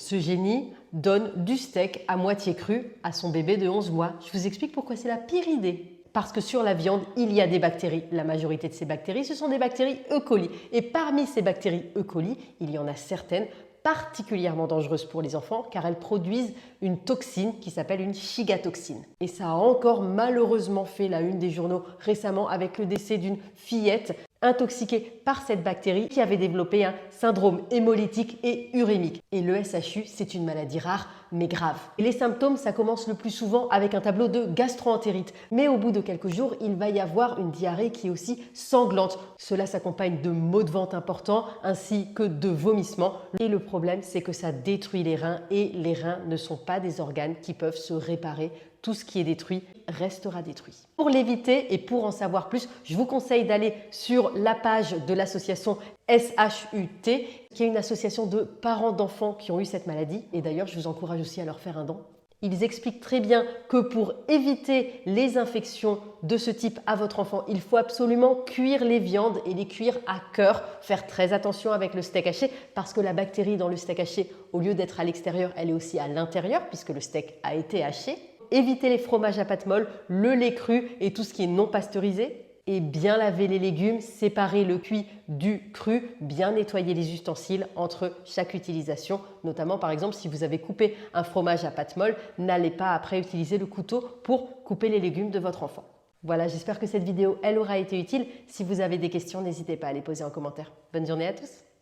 Ce génie donne du steak à moitié cru à son bébé de 11 mois. Je vous explique pourquoi c'est la pire idée. Parce que sur la viande, il y a des bactéries. La majorité de ces bactéries, ce sont des bactéries E. coli. Et parmi ces bactéries E. coli, il y en a certaines particulièrement dangereuses pour les enfants car elles produisent une toxine qui s'appelle une chigatoxine. Et ça a encore malheureusement fait la une des journaux récemment avec le décès d'une fillette intoxiquée par cette bactérie qui avait développé un syndrome hémolytique et urémique. Et le SHU, c'est une maladie rare mais grave. Et les symptômes, ça commence le plus souvent avec un tableau de gastro-entérite. Mais au bout de quelques jours, il va y avoir une diarrhée qui est aussi sanglante. Cela s'accompagne de maux de ventre importants ainsi que de vomissements. Et le problème, c'est que ça détruit les reins et les reins ne sont pas des organes qui peuvent se réparer. Tout ce qui est détruit restera détruit. Pour l'éviter et pour en savoir plus, je vous conseille d'aller sur la page de l'association SHUT, qui est une association de parents d'enfants qui ont eu cette maladie. Et d'ailleurs, je vous encourage aussi à leur faire un don. Ils expliquent très bien que pour éviter les infections de ce type à votre enfant, il faut absolument cuire les viandes et les cuire à cœur. Faire très attention avec le steak haché parce que la bactérie dans le steak haché, au lieu d'être à l'extérieur, elle est aussi à l'intérieur puisque le steak a été haché. Évitez les fromages à pâte molle, le lait cru et tout ce qui est non pasteurisé. Et bien laver les légumes, séparer le cuit du cru, bien nettoyer les ustensiles entre chaque utilisation. Notamment par exemple si vous avez coupé un fromage à pâte molle, n'allez pas après utiliser le couteau pour couper les légumes de votre enfant. Voilà, j'espère que cette vidéo elle aura été utile. Si vous avez des questions, n'hésitez pas à les poser en commentaire. Bonne journée à tous!